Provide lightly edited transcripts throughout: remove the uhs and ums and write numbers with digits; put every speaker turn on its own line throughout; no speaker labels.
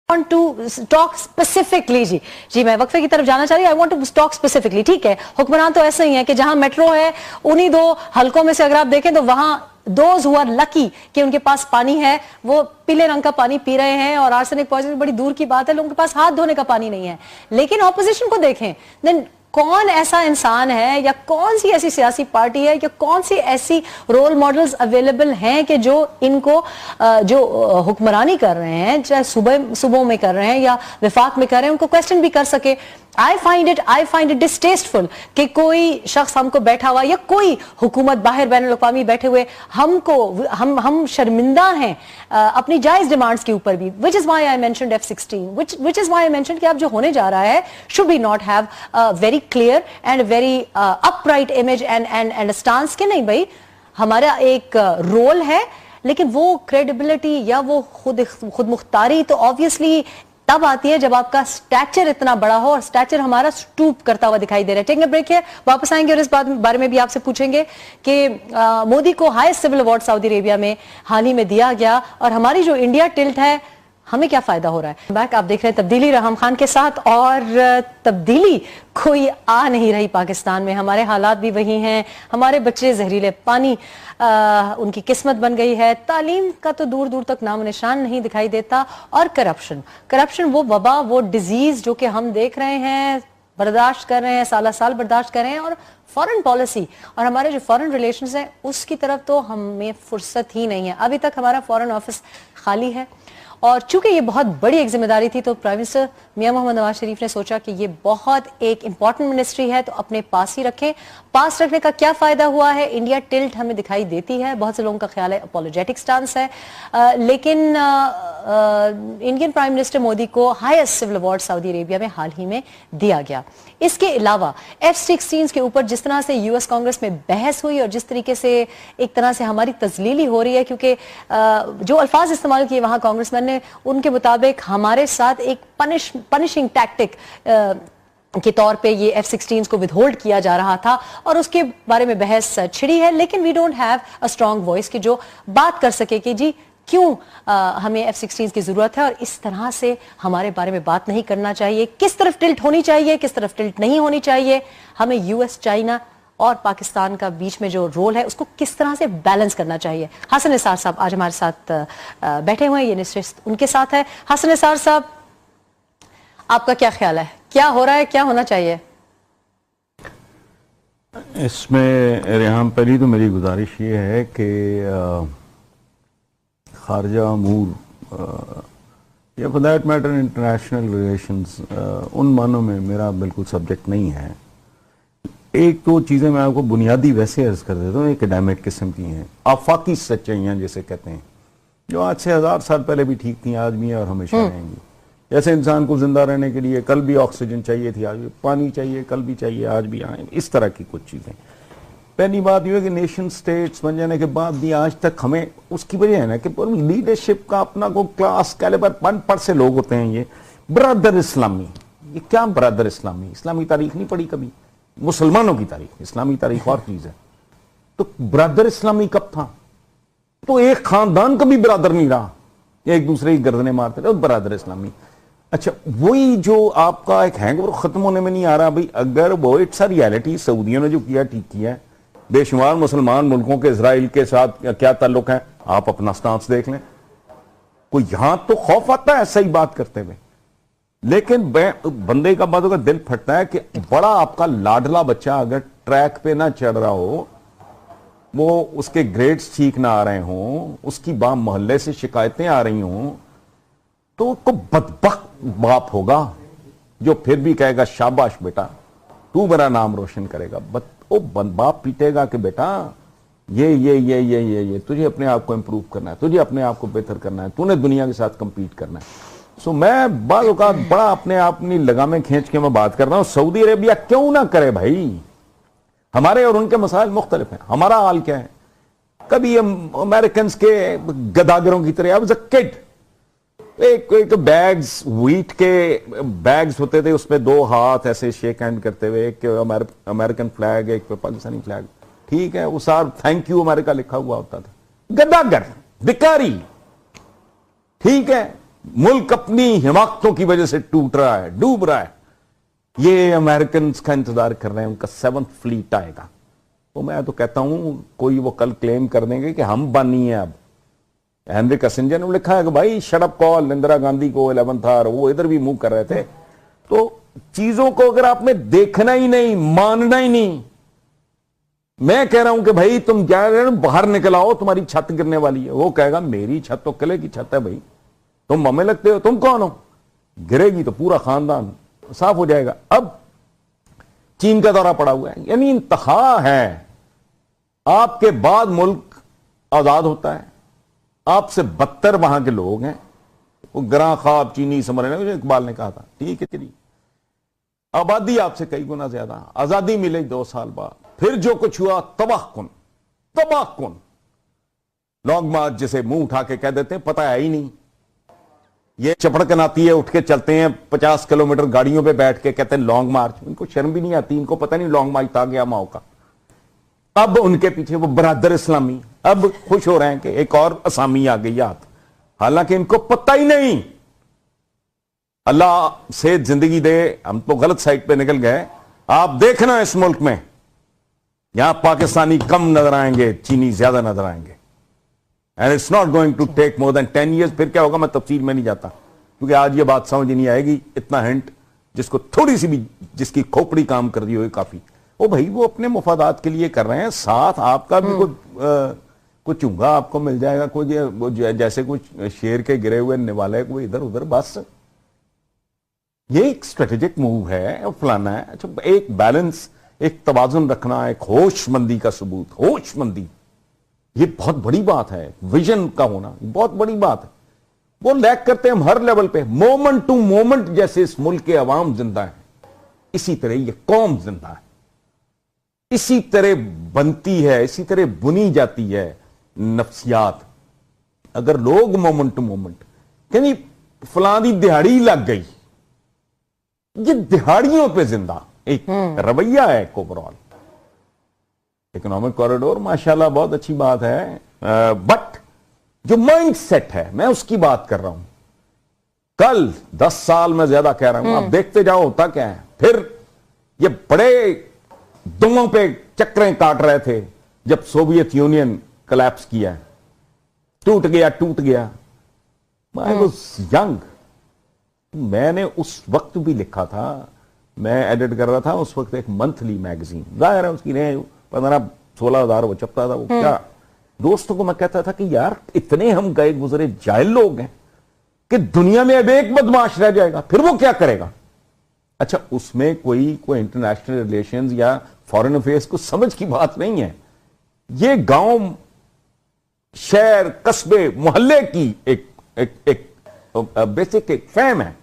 want to talk specifically जी मैं वक्फे की तरफ जाना चाह रही हूँ. I want to talk specifically. ठीक है, हुक्मरान तो ऐसे ही है कि जहां मेट्रो है उन्हीं दो हलकों में से अगर आप देखें तो वहां those who are lucky कि उनके पास पानी है वो पीले रंग का पानी पी रहे हैं और आर्सेनिक पॉइजन बड़ी दूर की बात है, लोगों के पास हाथ धोने का पानी नहीं है. लेकिन ऑपोजिशन को देखें, देन कौन ऐसा इंसान है या कौन सी ऐसी सियासी पार्टी है या कौन सी ऐसी रोल मॉडल्स अवेलेबल हैं कि जो इनको जो हुक्मरानी कर रहे हैं, चाहे सुबह में कर रहे हैं या विफाक में कर रहे हैं, उनको क्वेश्चन भी कर सके. I find it distasteful कि कोई शख्स हमको बैठा हुआ या कोई हुकूमत बाहर बैन अल-अक़वामी बैठे हुए हम शर्मिंदा हैं अपनी जायज डिमांड्स के ऊपर भी. which is why I mentioned F-16, which is why I mentioned कि अब जो होने जा रहा है should we not have a very clear and a very upright image and a stance कि नहीं भाई हमारा एक रोल है, लेकिन वो क्रेडिबिलिटी या वो खुद मुख्तारी तो ऑब्वियसली तब आती है जब आपका स्टैचर इतना बड़ा हो, और स्टैचर हमारा स्टूप करता हुआ दिखाई दे रहा है. टेकिंग अ ब्रेक है, वापस आएंगे और इस बारे में भी आपसे पूछेंगे कि मोदी को highest civil award Saudi Arabia में हाल ही में दिया गया और हमारी जो इंडिया टिल्ट है हमें क्या फायदा हो रहा है. बैक आप देख रहे हैं तब्दीली रहम खान के साथ, और तब्दीली कोई आ नहीं रही पाकिस्तान में. हमारे हालात भी वही हैं, हमारे बच्चे जहरीले पानी उनकी किस्मत बन गई है, तालीम का तो दूर दूर तक नाम निशान नहीं दिखाई देता, और करप्शन वो वबा, वो डिजीज जो कि हम देख रहे हैं, बर्दाश्त कर रहे हैं, साल बर्दाश्त कर रहे हैं. और फॉरेन पॉलिसी और हमारे जो फॉरेन रिलेशंस हैं उसकी तरफ तो हमें फुर्सत ही नहीं है. अभी तक हमारा फॉरेन ऑफिस खाली है, और चूंकि ये बहुत बड़ी एक जिम्मेदारी थी तो प्राइम मिनिस्टर मियां मोहम्मद नवाज शरीफ ने सोचा कि ये बहुत एक इंपॉर्टेंट मिनिस्ट्री है तो अपने पास ही रखें. पास रखने का क्या फायदा हुआ है, इंडिया टिल्ट हमें दिखाई देती है, बहुत से लोगों का ख्याल है अपोलोजेटिक स्टांस है, लेकिन इंडियन प्राइम मिनिस्टर मोदी को highest civil award Saudi Arabia में हाल ही में दिया गया. इसके अलावा F-16 के ऊपर जिस तरह से यूएस कांग्रेस में बहस हुई और जिस तरीके से एक तरह से हमारी तजलीली हो रही है, क्योंकि जो अल्फाज इस्तेमाल किए वहां कांग्रेसमैन ने, उनके मुताबिक हमारे साथ एक पनिशिंग टैक्टिक के तौर पे ये F-16 को विदहोल्ड किया जा रहा था, और उसके बारे में बहस छिड़ी है. लेकिन we don't have a strong voice कि जो बात कर सके कि जी क्यों हमें F-16 की जरूरत है और इस तरह से हमारे बारे में बात नहीं करना चाहिए, किस तरफ टिल्ट होनी चाहिए, किस तरफ टिल्ट नहीं होनी चाहिए, हमें यूएस, चाइना और पाकिस्तान का बीच में जो रोल है उसको किस तरह से बैलेंस करना चाहिए. हसन निसार साहब आज हमारे साथ बैठे हुए हैं, ये निश्चित उनके साथ है. हसन निसार साहब, आपका क्या ख्याल है, क्या हो रहा है, क्या होना चाहिए
इसमें? रेहान, पहली तो मेरी गुजारिश ये है कि खारजा अमूर या for that matter international relations उन मानों में मेरा बिल्कुल सब्जेक्ट नहीं है. एक दो चीज़ें मैं आपको बुनियादी वैसे अर्ज कर देता हूँ, एकेडमिक किस्म की हैं, आफाकी सच्चाइयाँ जिसे कहते हैं, जो आज से 1000 साल पहले भी ठीक थी, आज भी है और हमेशा रहेंगी. जैसे इंसान को जिंदा रहने के लिए कल भी ऑक्सीजन चाहिए थी, आज भी पानी चाहिए, कल भी चाहिए, आज भी आए, इस तरह की कुछ चीज़ें. पहली बात यह है कि नेशन स्टेट्स बन जाने के बाद भी आज तक हमें उसकी वजह है ना कि लीडरशिप का अपना को क्लास कैलिबर पढ़ से लोग होते हैं. ये ब्रदर इस्लामी, ये क्या ब्रदर इस्लामी? इस्लामी तारीख नहीं पढ़ी कभी, मुसलमानों की तारीख, इस्लामी तारीख और चीज है. तो ब्रदर इस्लामी कब था? तो एक खानदान कभी ब्रदर नहीं रहा, एक दूसरे की गर्दनें मारते रहे, ब्रदर इस्लामी. अच्छा, वही जो आपका एक हैंगओवर खत्म होने में नहीं आ रहा भाई. अगर वो इट्स अ रियलिटी, सऊदियों ने जो किया ठीक किया है. बेशुमार मुसलमान मुल्कों के इजराइल के साथ क्या ताल्लुक है, आप अपना स्टांस देख लें. कोई यहां तो खौफ आता है सही बात करते हुए, लेकिन बंदे का बातों का दिल फटता है कि बड़ा आपका लाडला बच्चा अगर ट्रैक पे ना चढ़ रहा हो, वो उसके ग्रेड्स ठीक ना आ रहे हों, उसकी मोहल्ले से शिकायतें आ रही हों, तो उसको बदबख्त बाप होगा जो फिर भी कहेगा शाबाश बेटा तू मेरा नाम रोशन करेगा. वो बाप पीटेगा कि बेटा ये तुझे अपने आप को इंप्रूव करना है, तुझे अपने आप को बेहतर करना है, तूने दुनिया के साथ कंपीट करना है. सो मैं बाज़ औक़ात बड़ा अपने आप अपनी लगामें खींच के मैं बात कर रहा हूं. सऊदी अरेबिया क्यों ना करे भाई? हमारे और उनके मसाइल मुख्तलिफ हैं. हमारा हाल क्या है? कभी अमेरिकन के गदागरों की तरह, अब किड एक बैग्स, व्हीट के बैग्स होते थे, उसमें 2 हाथ ऐसे शेक हैंड करते हुए, एक अमेरिकन फ्लैग, एक पे पाकिस्तानी फ्लैग, ठीक है, वो सार थैंक यू अमेरिका लिखा हुआ होता था. गदागर, भिखारी, ठीक है, मुल्क अपनी हिमाकतों की वजह से टूट रहा है, डूब रहा है। ये अमेरिकन का इंतजार कर रहे हैं, उनका 7th फ्लीट आएगा। तो मैं तो कहता हूं कोई वो कल क्लेम कर देंगे कि हम बानी है। अब हेनरी किसिंजर ने लिखा है कि भाई shut up call Indira Gandhi को 11th आवर, वो इधर भी मूव कर रहे थे। तो चीजों को अगर आपने देखना ही नहीं, मानना ही नहीं, मैं कह रहा हूं कि भाई तुम क्या बाहर निकल आओ, तुम्हारी छत गिरने वाली है। वो कहेगा मेरी छत तो किले की छत है भाई, तुम हमें लगते हो, तुम कौन हो? गिरेगी तो पूरा खानदान साफ हो जाएगा। अब चीन का दौरा पड़ा हुआ है, यानी इंतहा है। आपके बाद मुल्क आजाद होता है, आपसे बदतर वहां के लोग हैं। वो ग्रां ख्वाब चीनी समझ रहे हैं, इकबाल ने कहा था, ठीक है चलिए, आबादी आपसे कई गुना ज्यादा, आजादी मिले 2 साल बाद, फिर जो कुछ हुआ तबाहकुन, तबाहकुन। लॉन्ग मार्च जिसे मुंह उठा के कह देते हैं, पता है ही नहीं। ये चपड़कन आती है, उठ के चलते हैं 50 किलोमीटर गाड़ियों पे बैठ के, कहते हैं लॉन्ग मार्च। इनको शर्म भी नहीं आती, इनको पता नहीं लॉन्ग मार्च था गया माओ का। अब उनके पीछे वो बरादर इस्लामी अब खुश हो रहे हैं कि एक और असामी आ गई हाथ, हालांकि इनको पता ही नहीं। अल्लाह से जिंदगी दे, हम तो गलत साइड पे निकल गए। आप देखना इस मुल्क में, यहां पाकिस्तानी कम नजर आएंगे, चीनी ज्यादा नजर आएंगे। And it's not going to take more than 10 years। फिर क्या होगा मैं तफसील में नहीं जाता, क्योंकि आज ये बात समझ नहीं आएगी। इतना हिंट जिसको थोड़ी सी भी, जिसकी खोपड़ी काम कर रही हो काफी, वो भाई वो अपने मुफादात के लिए कर रहे हैं। साथ आपका भी कुछ चूंगा आपको मिल जाएगा, कुछ जैसे कुछ शेर के गिरे हुए निवाले को इधर उधर, बस ये एक स्ट्रेटेजिक मूव है, फलाना है। अच्छा, एक बैलेंस, एक तवाजुन रखना, एक होशमंदी का सबूत, होशमंदी, ये बहुत बड़ी बात है। विजन का होना बहुत बड़ी बात है। वो लैक करते हैं हम हर लेवल पे। मोमेंट टू मोमेंट जैसे इस मुल्क के अवाम जिंदा है, इसी तरह ये कौम जिंदा है, इसी तरह बनती है, इसी तरह बुनी जाती है नफ्सियात। अगर लोग मोमेंट टू मोमेंट, यानी फलां दी दिहाड़ी लग गई, ये दिहाड़ियों पे जिंदा एक रवैया है एक ओवरऑल। इकोनॉमिक कॉरिडोर माशाल्लाह बहुत अच्छी बात है, बट जो माइंड सेट है मैं उसकी बात कर रहा हूं। कल 10 साल में ज्यादा कह रहा हूं, आप देखते जाओ होता क्या है। फिर ये बड़े दुमों पे चक्रें काट रहे थे जब सोवियत यूनियन कोलैप्स किया, टूट गया। आई वाज यंग, मैंने उस वक्त भी लिखा था, मैं एडिट कर रहा था उस वक्त एक मंथली मैगजीन, जाहिर है उसकी 15-16 हजार वो छपता था। वो क्या दोस्तों को मैं कहता था कि यार इतने हम गए गुजरे जाहिल लोग हैं कि दुनिया में अब एक बदमाश रह जाएगा, फिर वो क्या करेगा। अच्छा, उसमें कोई इंटरनेशनल रिलेशंस या फॉरेन अफेयर्स को समझ की बात नहीं है। ये गांव, शहर, कस्बे, मोहल्ले की एक बेसिक एक फैम है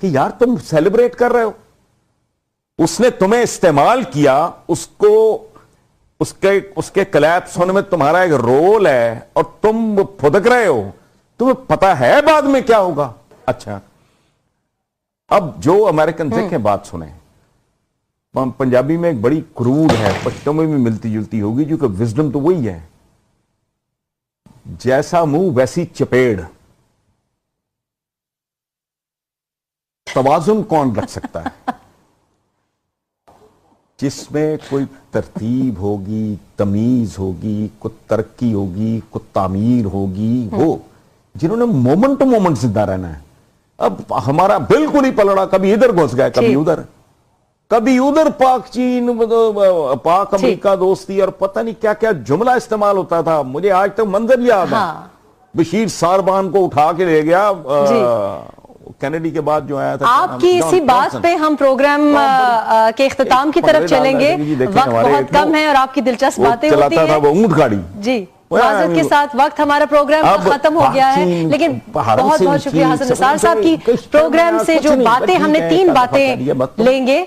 कि यार तुम सेलिब्रेट कर रहे हो, उसने तुम्हें इस्तेमाल किया, उसके कोलैप्स होने में तुम्हारा एक रोल है और तुम फुदक रहे हो, तुम्हें पता है बाद में क्या होगा। अच्छा, अब जो अमेरिकन देखें बात सुने, पंजाबी में एक बड़ी क्रूर है, पश्तो में भी मिलती जुलती होगी, क्योंकि विजडम तो वही है, जैसा मुंह वैसी चपेड़। तवाजुन कौन रख सकता है जिसमें कोई तरतीब होगी, तमीज होगी, कुछ तरक्की होगी, कुछ तामीर होगी, वो जिन्होंने मोमेंट टू मोमेंट जिंदा रहना है। अब हमारा बिल्कुल ही पलड़ा, कभी इधर घुस गया, कभी उधर पाक चीन, पाक अमेरिका दोस्ती, और पता नहीं क्या क्या जुमला इस्तेमाल होता था। मुझे आज तक मंजर याद है, बशीर सारबान को उठा के ले गया कैनेडी के बाद जो आया था।
आपकी इसी बात पे हम प्रोग्राम के इख्तिताम की तरफ चलेंगे। वक्त बहुत कम है और आपकी दिलचस्प बातें होती हैं।
वो ऊंट गाड़ी
जी, माज़रत के साथ वक्त हमारा प्रोग्राम खत्म हो गया है, लेकिन बहुत बहुत शुक्रिया हसन निसार साहब की। प्रोग्राम से जो बातें हमने 3 बातें लेंगे